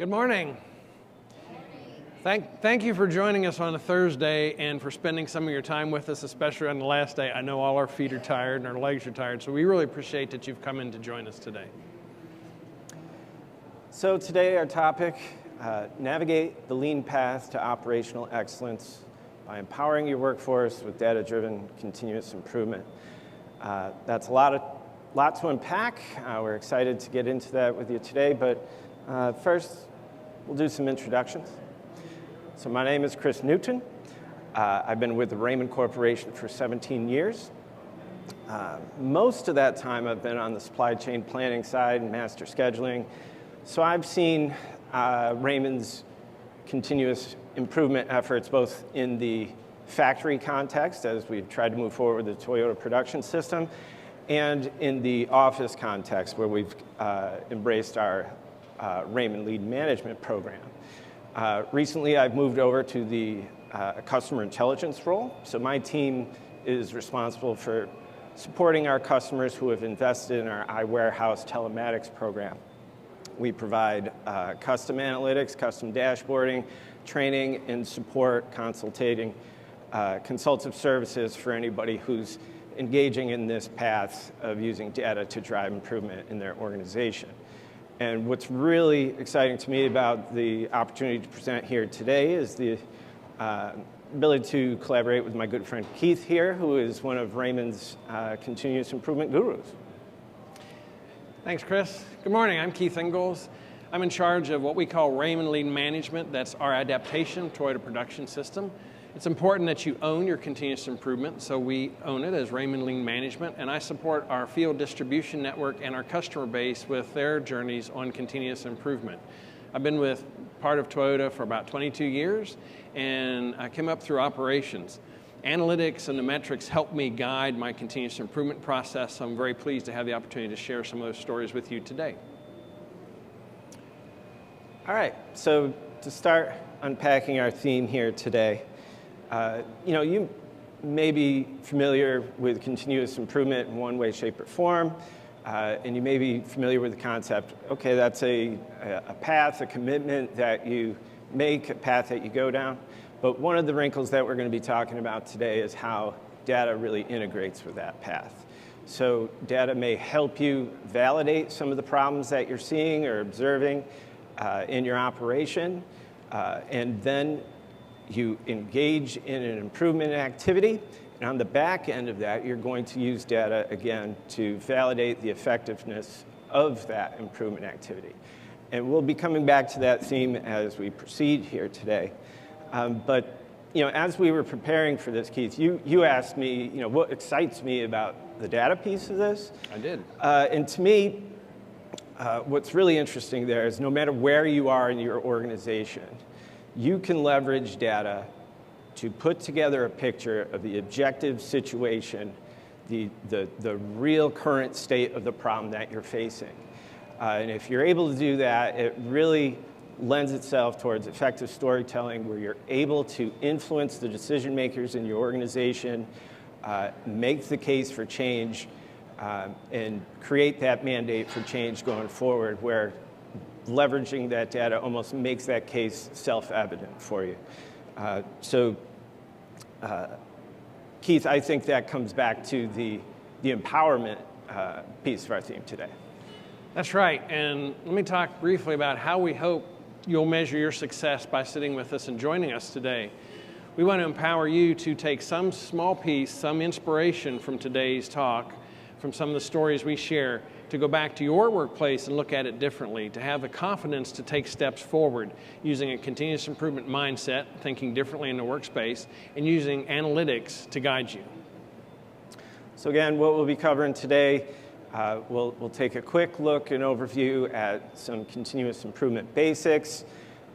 Good morning. Thank you for joining us on a Thursday and for spending some of your time with us, especially on the last day. I know all our feet are tired and our legs are tired, so we really appreciate that you've come in to join us today. So today our topic, navigate the lean path to operational excellence by empowering your workforce with data-driven continuous improvement. That's a lot to unpack. We're excited to get into that with you today, but first we'll do some introductions. So my name is Chris Newton. I've been with the Raymond Corporation for 17 years. Most of that time I've been on the supply chain planning side and master scheduling. So I've seen Raymond's continuous improvement efforts both in the factory context, as we've tried to move forward with the Toyota production system, and in the office context, where we've embraced our Raymond Lead Management program. Recently, I've moved over to the customer intelligence role. So my team is responsible for supporting our customers who have invested in our iWarehouse telematics program. We provide custom analytics, custom dashboarding, training, and support, consultative services for anybody who's engaging in this path of using data to drive improvement in their organization. And what's really exciting to me about the opportunity to present here today is the ability to collaborate with my good friend Keith here, who is one of Raymond's continuous improvement gurus. Thanks, Chris. Good morning, I'm Keith Ingalls. I'm in charge of what we call Raymond Lead Management. That's our adaptation Toyota production system. It's important that you own your continuous improvement, so we own it as Raymond Lean Management, and I support our field distribution network and our customer base with their journeys on continuous improvement. I've been with part of Toyota for about 22 years, and I came up through operations. Analytics and the metrics help me guide my continuous improvement process, so I'm very pleased to have the opportunity to share some of those stories with you today. All right, so to start unpacking our theme here today, you may be familiar with continuous improvement in one way, shape, or form, and you may be familiar with the concept. Okay, that's a path, a commitment that you make, a path that you go down. But one of the wrinkles that we're going to be talking about today is how data really integrates with that path. So data may help you validate some of the problems that you're seeing or observing in your operation, and then you engage in an improvement activity, and on the back end of that, you're going to use data, again, to validate the effectiveness of that improvement activity. And we'll be coming back to that theme as we proceed here today. But as we were preparing for this, Keith, you asked me, what excites me about the data piece of this? I did. And to me, what's really interesting there is no matter where you are in your organization, you can leverage data to put together a picture of the objective situation, the real current state of the problem that you're facing. And if you're able to do that, it really lends itself towards effective storytelling where you're able to influence the decision makers in your organization, make the case for change, and create that mandate for change going forward where leveraging that data almost makes that case self-evident for you. Keith, I think that comes back to the empowerment piece of our theme today. That's right, and let me talk briefly about how we hope you'll measure your success by sitting with us and joining us today. We want to empower you to take some small piece, some inspiration from today's talk, from some of the stories we share, to go back to your workplace and look at it differently, to have the confidence to take steps forward using a continuous improvement mindset, thinking differently in the workspace, and using analytics to guide you. So again, what we'll be covering today, we'll take a quick look and overview at some continuous improvement basics.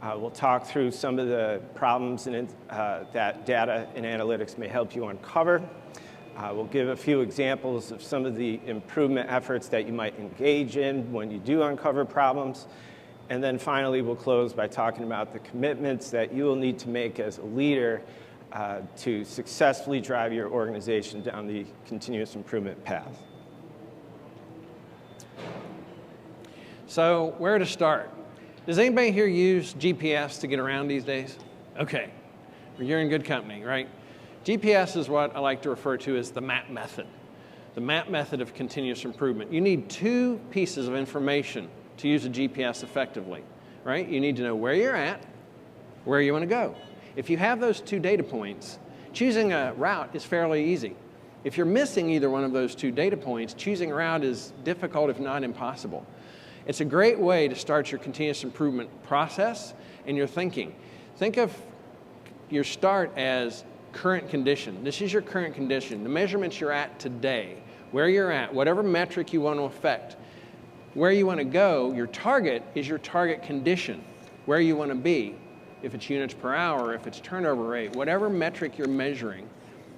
We'll talk through some of the problems that data and analytics may help you uncover. We'll give a few examples of some of the improvement efforts that you might engage in when you do uncover problems. And then finally, we'll close by talking about the commitments that you will need to make as a leader to successfully drive your organization down the continuous improvement path. So where to start? Does anybody here use GPS to get around these days? Okay, well, you're in good company, right? GPS is what I like to refer to as the MAP method. The MAP method of continuous improvement. You need two pieces of information to use a GPS effectively, right? You need to know where you're at, where you want to go. If you have those two data points, choosing a route is fairly easy. If you're missing either one of those two data points, choosing a route is difficult, if not impossible. It's a great way to start your continuous improvement process and your thinking. Think of your start as current condition. This is your current condition, the measurements you're at today, where you're at, whatever metric you want to affect. Where you want to go, your target is your target condition, where you want to be. If it's units per hour, if it's turnover rate, whatever metric you're measuring,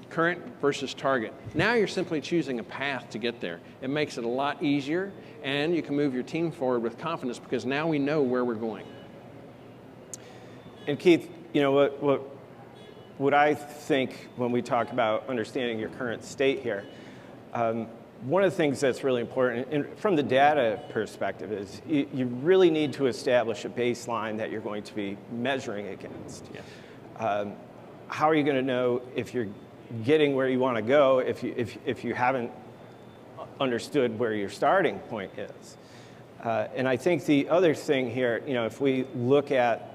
current versus target. Now you're simply choosing a path to get there. It makes it a lot easier, and you can move your team forward with confidence because now we know where we're going. And Keith, you know, what I think when we talk about understanding your current state here, one of the things that's really important, and from the data perspective, is you really need to establish a baseline that you're going to be measuring against. Yes. How are you going to know if you're getting where you want to go if you haven't understood where your starting point is? And I think the other thing here, you know, if we look at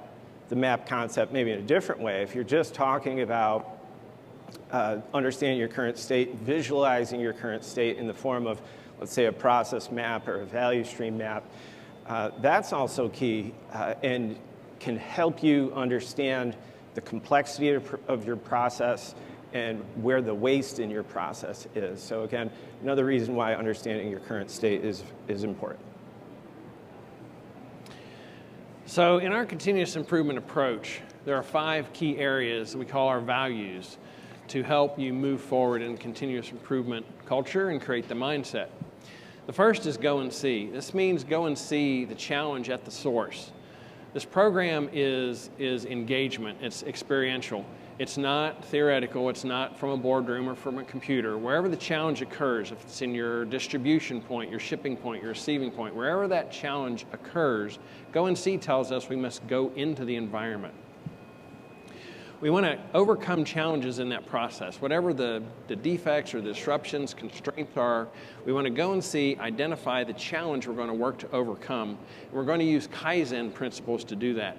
the MAP concept maybe in a different way, if you're just talking about understanding your current state, visualizing your current state in the form of, let's say, a process map or a value stream map, that's also key and can help you understand the complexity of your process and where the waste in your process is. So again, another reason why understanding your current state is important. So in our continuous improvement approach, there are 5 key areas that we call our values to help you move forward in continuous improvement culture and create the mindset. The first is go and see. This means go and see the challenge at the source. This program is engagement, it's experiential. It's not theoretical, it's not from a boardroom or from a computer. Wherever the challenge occurs, if it's in your distribution point, your shipping point, your receiving point, wherever that challenge occurs, go and see tells us we must go into the environment. We want to overcome challenges in that process. Whatever the defects or the disruptions, constraints are, we want to go and see, identify the challenge we're going to work to overcome. And we're going to use Kaizen principles to do that.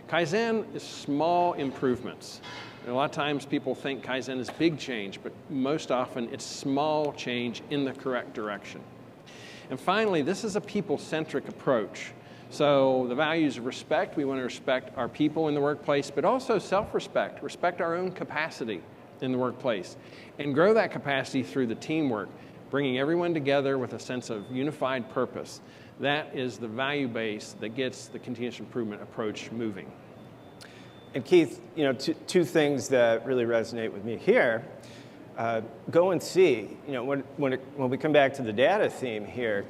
Kaizen is small improvements. And a lot of times people think Kaizen is big change, but most often it's small change in the correct direction. And finally, this is a people-centric approach. So the values of respect, we want to respect our people in the workplace, but also self-respect, respect our own capacity in the workplace, and grow that capacity through the teamwork, bringing everyone together with a sense of unified purpose. That is the value base that gets the continuous improvement approach moving. And Keith, you know, two things that really resonate with me here. Go and see. You know, when we come back to the data theme here,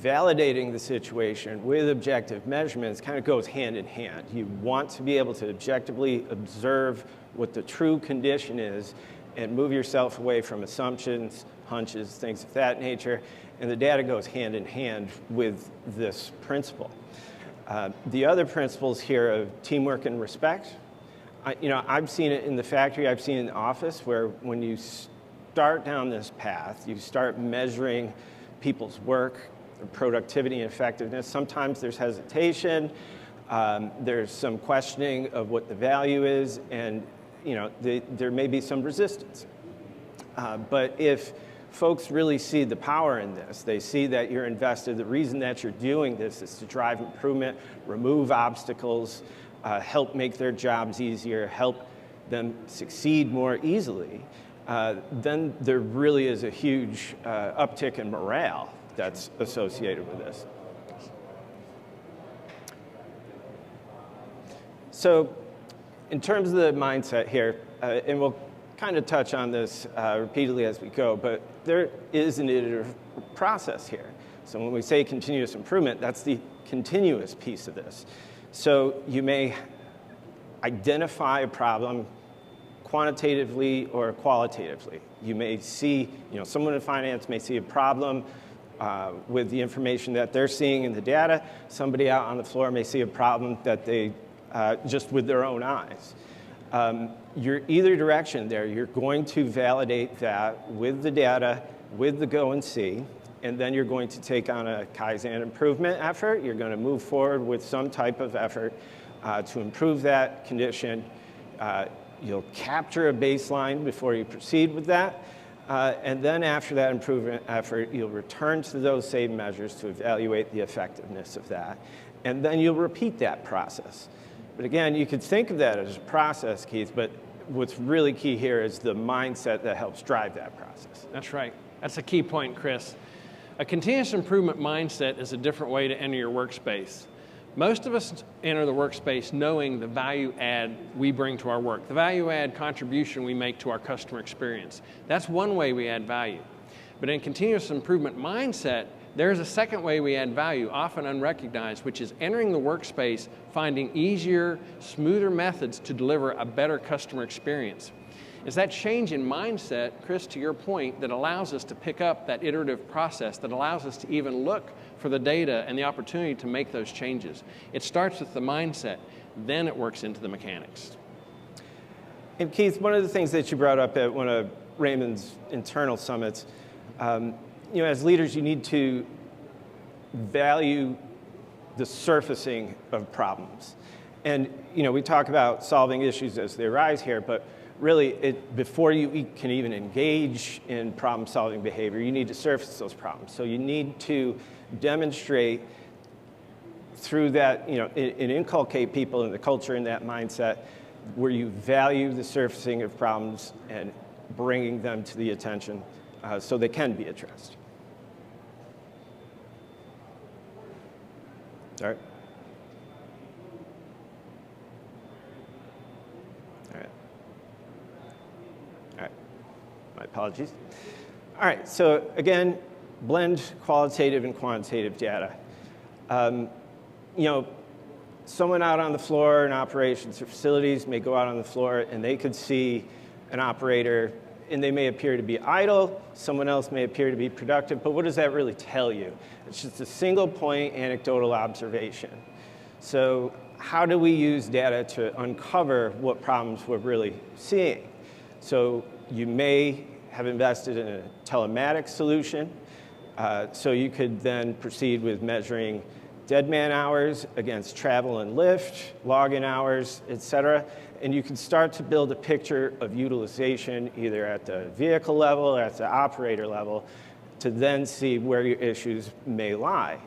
validating the situation with objective measurements kind of goes hand in hand. You want to be able to objectively observe what the true condition is and move yourself away from assumptions, hunches, things of that nature, and the data goes hand in hand with this principle. The other principles here of teamwork and respect, you know, I've seen it in the factory, I've seen it in the office, where when you start down this path, you start measuring people's work, productivity and effectiveness. Sometimes there's hesitation, there's some questioning of what the value is, and you know, there may be some resistance. But if folks really see the power in this, they see that you're invested, the reason that you're doing this is to drive improvement, remove obstacles, help make their jobs easier, help them succeed more easily, then there really is a huge uptick in morale that's associated with this. So in terms of the mindset here, and we'll kind of touch on this repeatedly as we go, but there is an iterative process here. So when we say continuous improvement, that's the continuous piece of this. So you may identify a problem quantitatively or qualitatively. You may see, you know, someone in finance may see a problem with the information that they're seeing in the data. Somebody out on the floor may see a problem that they, just with their own eyes. You're either direction there. You're going to validate that with the data, with the go and see, and then you're going to take on a Kaizen improvement effort. You're going to move forward with some type of effort to improve that condition. You'll capture a baseline before you proceed with that. And then after that improvement effort, you'll return to those same measures to evaluate the effectiveness of that. And then you'll repeat that process. But again, you could think of that as a process, Keith, but what's really key here is the mindset that helps drive that process. That's right. That's a key point, Chris. A continuous improvement mindset is a different way to enter your workspace. Most of us enter the workspace knowing the value add we bring to our work, the value add contribution we make to our customer experience. That's one way we add value. But in continuous improvement mindset, there's a second way we add value, often unrecognized, which is entering the workspace, finding easier, smoother methods to deliver a better customer experience. It's that change in mindset, Chris, to your point, that allows us to pick up that iterative process, that allows us to even look for the data and the opportunity to make those changes. It starts with the mindset, then it works into the mechanics. And Keith, one of the things that you brought up at one of Raymond's internal summits, as leaders, you need to value the surfacing of problems. And, we talk about solving issues as they arise here, but really, before you can even engage in problem-solving behavior, you need to surface those problems. So you need to demonstrate through that, and inculcate people in the culture and that mindset where you value the surfacing of problems and bringing them to the attention so they can be addressed. Sorry. My apologies. All right, so again, blend qualitative and quantitative data. Someone out on the floor in operations or facilities may go out on the floor and they could see an operator and they may appear to be idle, someone else may appear to be productive, but what does that really tell you? It's just a single point anecdotal observation. So how do we use data to uncover what problems we're really seeing? So you may have invested in a telematics solution, so you could then proceed with measuring dead man hours against travel and lift, login hours, et cetera, and you can start to build a picture of utilization either at the vehicle level or at the operator level to then see where your issues may lie.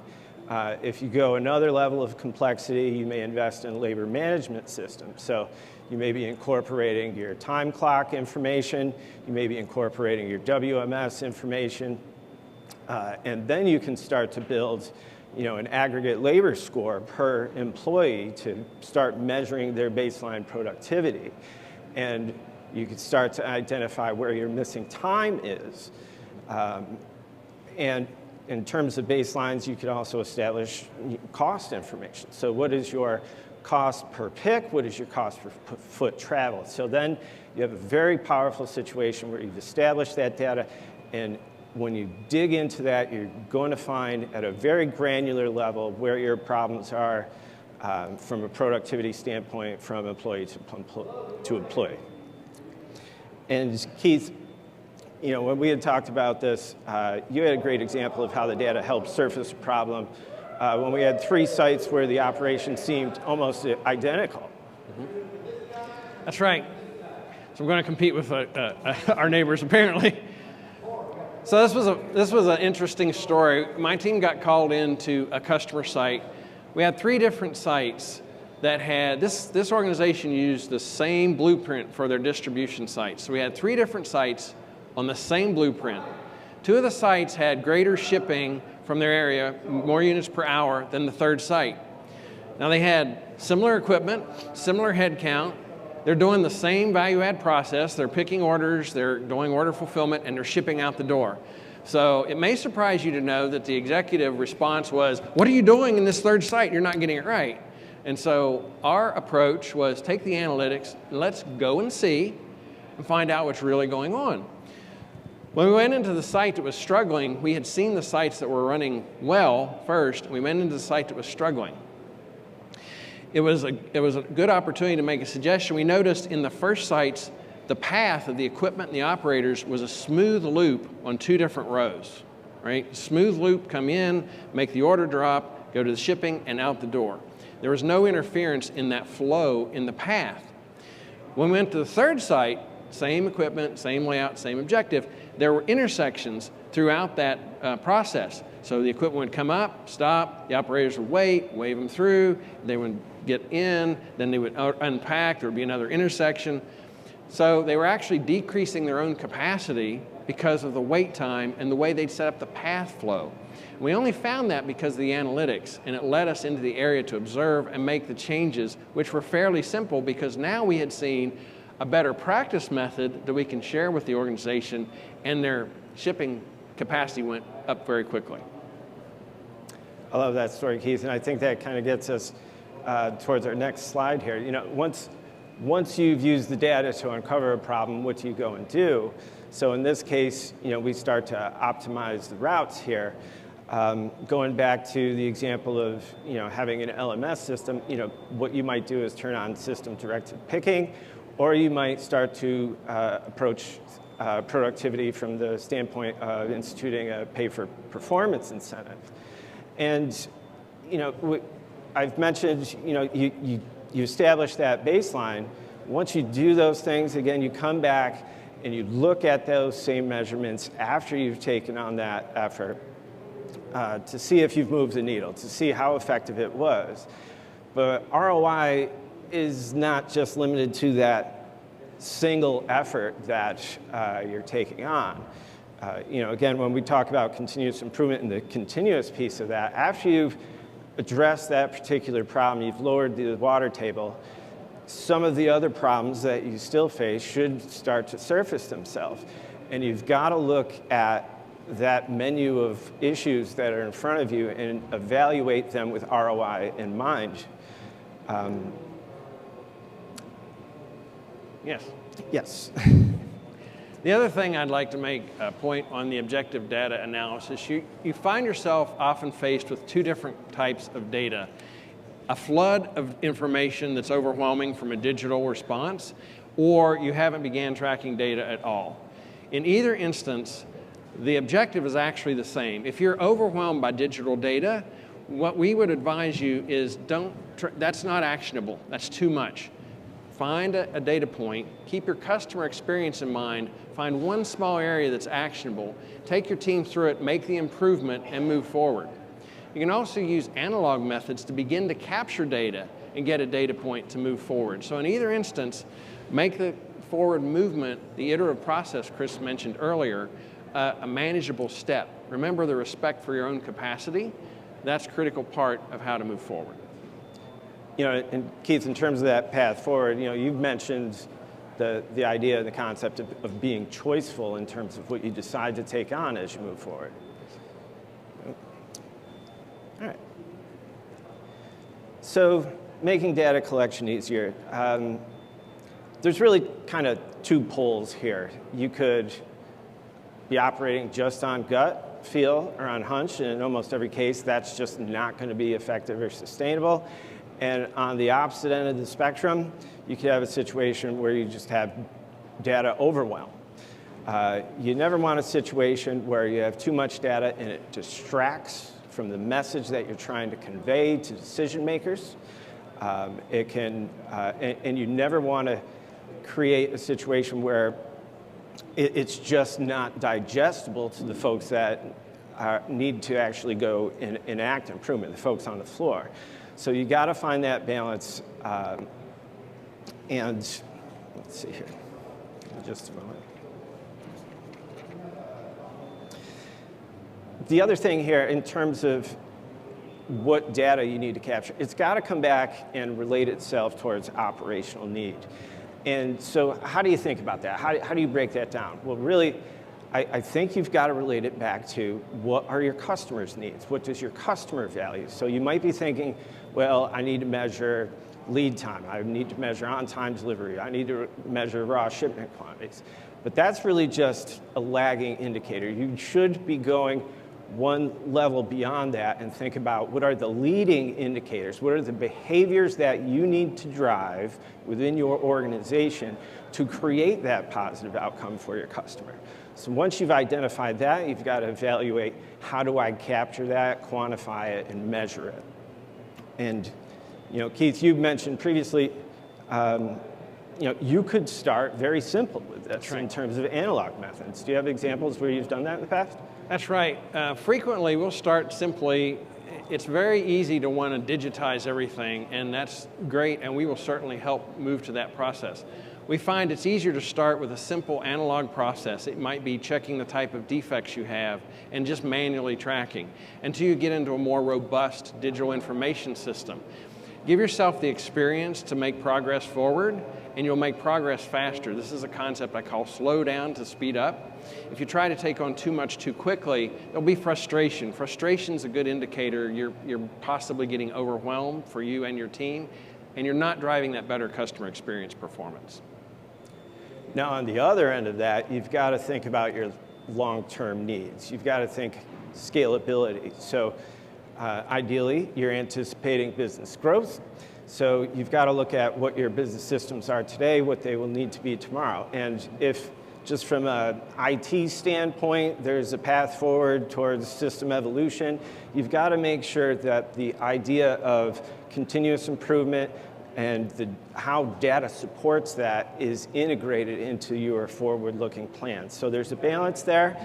If you go another level of complexity, you may invest in a labor management system. So you may be incorporating your time clock information, you may be incorporating your WMS information, and then you can start to build an aggregate labor score per employee to start measuring their baseline productivity. And you can start to identify where your missing time is. And in terms of baselines, you could also establish cost information. So what is your cost per pick? What is your cost per foot travel? So then you have a very powerful situation where you've established that data, and when you dig into that, you're going to find at a very granular level where your problems are from a productivity standpoint from employee to employee. And Keith, when we had talked about this, you had a great example of how the data helped surface a problem when we had 3 sites where the operation seemed almost identical. Mm-hmm. That's right. So we're going to compete with our neighbors, apparently. So this was an interesting story. My team got called into a customer site. We had 3 different sites that had, this organization used the same blueprint for their distribution sites. So we had 3 different sites on the same blueprint. 2 of the sites had greater shipping from their area, more units per hour than the 3rd site. Now they had similar equipment, similar head count. They're doing the same value add process. They're picking orders, they're doing order fulfillment, and they're shipping out the door. So it may surprise you to know that the executive response was, what are you doing in this 3rd site? You're not getting it right. And so our approach was take the analytics, let's go and see and find out what's really going on. When we went into the site that was struggling, we had seen the sites that were running well first, and we went into the site that was struggling. It was a good opportunity to make a suggestion. We noticed in the first sites, the path of the equipment and the operators was a smooth loop on 2 different rows, right? Smooth loop, come in, make the order drop, go to the shipping, and out the door. There was no interference in that flow in the path. When we went to the third site, same equipment, same layout, same objective, there were intersections throughout that process. So the equipment would come up, stop, the operators would wait, wave them through, they would get in, then they would unpack, there would be another intersection. So they were actually decreasing their own capacity because of the wait time and the way they'd set up the path flow. We only found that because of the analytics, and it led us into the area to observe and make the changes, which were fairly simple because now we had seen a better practice method that we can share with the organization, and their shipping capacity went up very quickly. I love that story, Keith, and I think that kind of gets us towards our next slide here. You know, once you've used the data to uncover a problem, what do you go and do? So in this case, you know, we start to optimize the routes here. Going back to the example of, you know, having an LMS system, you know, what you might do is turn on system-directed picking, or you might start to approach productivity from the standpoint of instituting a pay-for-performance incentive. And, you know, I've mentioned, you know, you establish that baseline. Once you do those things, again, you come back and you look at those same measurements after you've taken on that effort to see if you've moved the needle, to see how effective it was. But ROI is not just limited to that single effort that you're taking on. You know, again, when we talk about continuous improvement and the continuous piece of that, after you've addressed that particular problem, you've lowered the water table, some of the other problems that you still face should start to surface themselves. And you've got to look at that menu of issues that are in front of you and evaluate them with ROI in mind. Yes. Yes. The other thing I'd like to make a point on the objective data analysis, you find yourself often faced with 2 different types of data. A flood of information that's overwhelming from a digital response, or you haven't began tracking data at all. In either instance, the objective is actually the same. If you're overwhelmed by digital data, what we would advise you is that's not actionable, that's too much. Find a data point, keep your customer experience in mind, find one small area that's actionable, take your team through it, make the improvement, and move forward. You can also use analog methods to begin to capture data and get a data point to move forward. So in either instance, make the forward movement, the iterative process Chris mentioned earlier, a manageable step. Remember the respect for your own capacity. That's a critical part of how to move forward. You know, and Keith, in terms of that path forward, you know, you've mentioned the idea, the concept of being choiceful in terms of what you decide to take on as you move forward. All right. So making data collection easier. There's really kind of 2 poles here. You could be operating just on gut feel or on hunch, and in almost every case, that's just not going to be effective or sustainable. And on the opposite end of the spectrum, you could have a situation where you just have data overwhelm. You never want a situation where you have too much data and it distracts from the message that you're trying to convey to decision makers. And you never want to create a situation where it's just not digestible to the folks that need to actually go and enact improvement, the folks on the floor. So you got to find that balance. And let's see here, just a moment. The other thing here in terms of what data you need to capture, it's got to come back and relate itself towards operational need. And so how do you think about that? How do you break that down? Well, really, I think you've got to relate it back to what are your customers' needs? What does your customer value? So you might be thinking, well, I need to measure lead time. I need to measure on-time delivery. I need to measure raw shipment quantities. But that's really just a lagging indicator. You should be going one level beyond that and think about what are the leading indicators, what are the behaviors that you need to drive within your organization to create that positive outcome for your customer. So once you've identified that, you've got to evaluate how do I capture that, quantify it, and measure it. And Keith, you mentioned previously, you could start very simple with this in terms of analog methods. Do you have examples where you've done that in the past? That's right. Frequently, we'll start simply. It's very easy to want to digitize everything, and that's great, and we will certainly help move to that process. We find it's easier to start with a simple analog process. It might be checking the type of defects you have and just manually tracking until you get into a more robust digital information system. Give yourself the experience to make progress forward, and you'll make progress faster. This is a concept I call slow down to speed up. If you try to take on too much too quickly, there'll be frustration. Frustration's a good indicator you're possibly getting overwhelmed for you and your team, and you're not driving that better customer experience performance. Now, on the other end of that, you've got to think about your long-term needs. You've got to think scalability. So ideally, you're anticipating business growth. So you've got to look at what your business systems are today, what they will need to be tomorrow. And if just from an IT standpoint, there's a path forward towards system evolution, you've got to make sure that the idea of continuous improvement and how data supports that is integrated into your forward-looking plans. So there's a balance there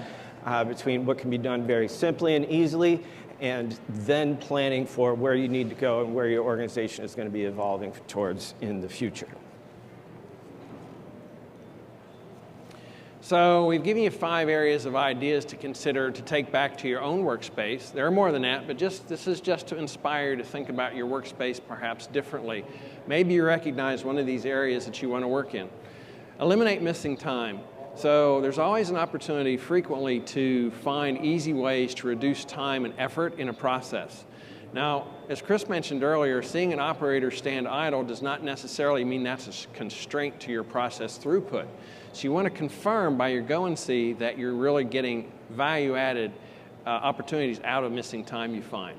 between what can be done very simply and easily, and then planning for where you need to go and where your organization is going to be evolving towards in the future. So we've given you 5 areas of ideas to consider to take back to your own workspace. There are more than that, but this is just to inspire you to think about your workspace perhaps differently. Maybe you recognize one of these areas that you want to work in. Eliminate missing time. So there's always an opportunity frequently to find easy ways to reduce time and effort in a process. Now, as Chris mentioned earlier, seeing an operator stand idle does not necessarily mean that's a constraint to your process throughput. So you want to confirm by your go and see that you're really getting value-added opportunities out of missing time you find.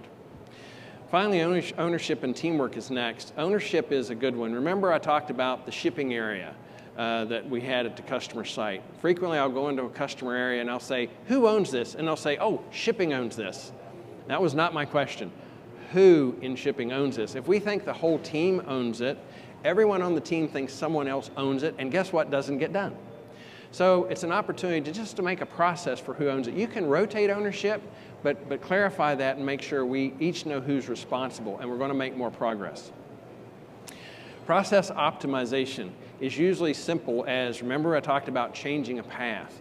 Finally, ownership and teamwork is next. Ownership is a good one. Remember I talked about the shipping area that we had at the customer site. Frequently I'll go into a customer area and I'll say, who owns this? And they'll say, oh, shipping owns this. That was not my question. Who in shipping owns this? If we think the whole team owns it, everyone on the team thinks someone else owns it, and guess what doesn't get done? So it's an opportunity to make a process for who owns it. You can rotate ownership, but clarify that and make sure we each know who's responsible, and we're going to make more progress. Process optimization is usually simple as, remember I talked about changing a path.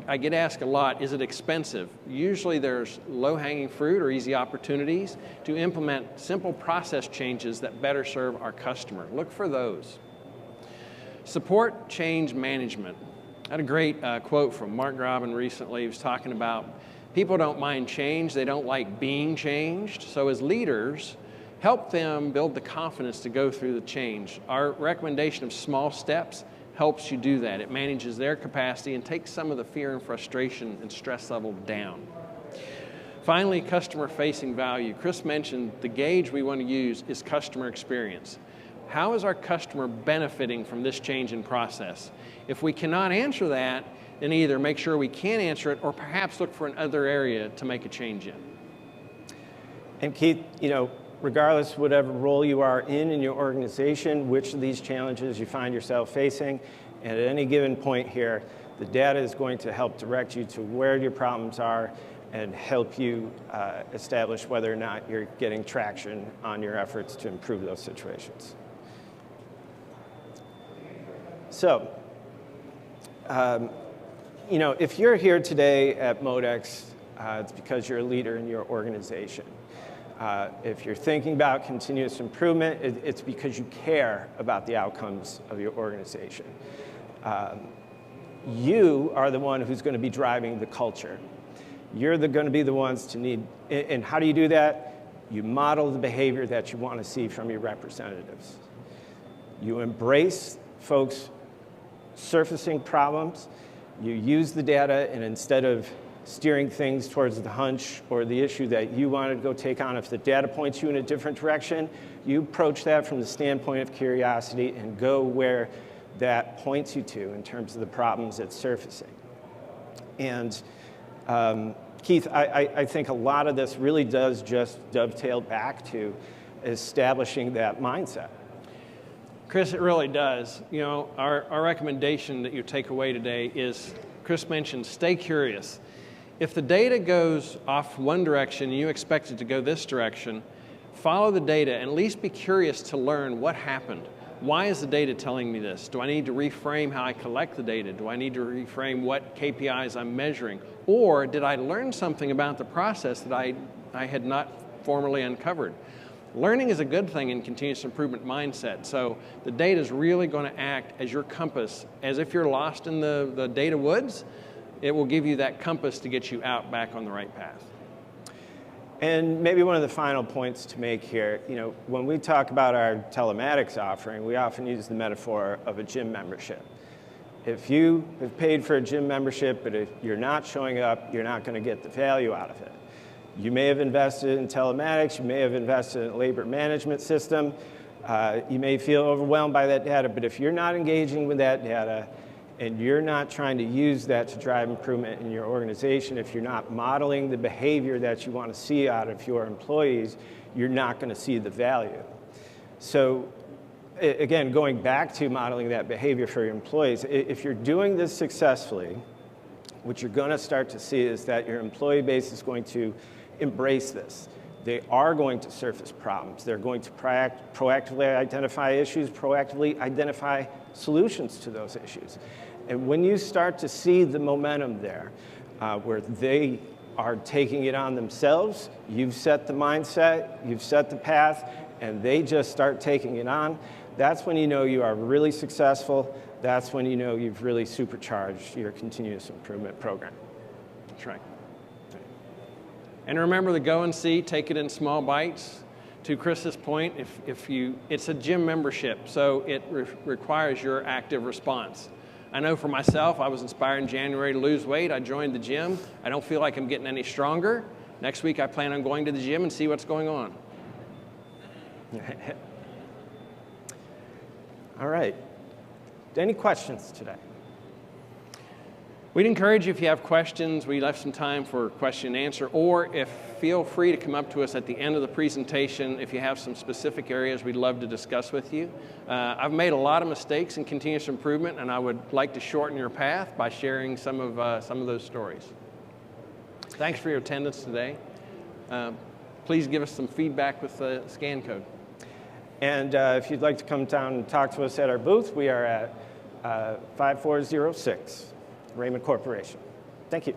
I get asked a lot, is it expensive? Usually there's low-hanging fruit or easy opportunities to implement simple process changes that better serve our customer. Look for those. Support change management. I had a great quote from Mark Groban recently. He was talking about people don't mind change, they don't like being changed. So as leaders, help them build the confidence to go through the change. Our recommendation of small steps helps you do that. It manages their capacity and takes some of the fear and frustration and stress level down. Finally, customer-facing value. Chris mentioned the gauge we want to use is customer experience. How is our customer benefiting from this change in process? If we cannot answer that, then either make sure we can answer it or perhaps look for another area to make a change in. And Keith, regardless of whatever role you are in your organization, which of these challenges you find yourself facing, and at any given point here, the data is going to help direct you to where your problems are and help you establish whether or not you're getting traction on your efforts to improve those situations. So, if you're here today at Modex, it's because you're a leader in your organization. If you're thinking about continuous improvement, it's because you care about the outcomes of your organization. You are the one who's going to be driving the culture. You're going to be the ones to need, and how do you do that? You model the behavior that you want to see from your representatives. You embrace folks surfacing problems, You use the data, and instead of steering things towards the hunch or the issue that you wanted to go take on, if the data points you in a different direction, you approach that from the standpoint of curiosity and go where that points you to in terms of the problems it's surfacing. And Keith, I think a lot of this really does just dovetail back to establishing that mindset. Chris, it really does. You know, our recommendation that you take away today is, Chris mentioned, stay curious. If the data goes off one direction and you expect it to go this direction, follow the data and at least be curious to learn what happened. Why is the data telling me this? Do I need to reframe how I collect the data? Do I need to reframe what KPIs I'm measuring? Or did I learn something about the process that I had not formerly uncovered? Learning is a good thing in continuous improvement mindset. So the data is really going to act as your compass. As if you're lost in the data woods, it will give you that compass to get you out back on the right path. And maybe one of the final points to make here, you know, when we talk about our telematics offering, we often use the metaphor of a gym membership. If you have paid for a gym membership, but if you're not showing up, you're not going to get the value out of it. You may have invested in telematics, you may have invested in a labor management system, you may feel overwhelmed by that data, but if you're not engaging with that data, and you're not trying to use that to drive improvement in your organization, if you're not modeling the behavior that you want to see out of your employees, you're not going to see the value. So again, going back to modeling that behavior for your employees, if you're doing this successfully, what you're going to start to see is that your employee base is going to embrace this. They are going to surface problems. They're going to proactively identify issues, proactively identify solutions to those issues. And when you start to see the momentum there, where they are taking it on themselves, you've set the mindset, you've set the path, and they just start taking it on, that's when you know you are really successful. That's when you know you've really supercharged your continuous improvement program. That's right. And remember the go and see, take it in small bites. To Chris's point, it's a gym membership, so it requires your active response. I know for myself, I was inspired in January to lose weight. I joined the gym. I don't feel like I'm getting any stronger. Next week, I plan on going to the gym and see what's going on. All right. Any questions today? We'd encourage you, if you have questions, we left some time for question and answer, or feel free to come up to us at the end of the presentation if you have some specific areas we'd love to discuss with you. I've made a lot of mistakes in continuous improvement, and I would like to shorten your path by sharing some of those stories. Thanks for your attendance today. Please give us some feedback with the scan code. And if you'd like to come down and talk to us at our booth, we are at 5406. Raymond Corporation. Thank you.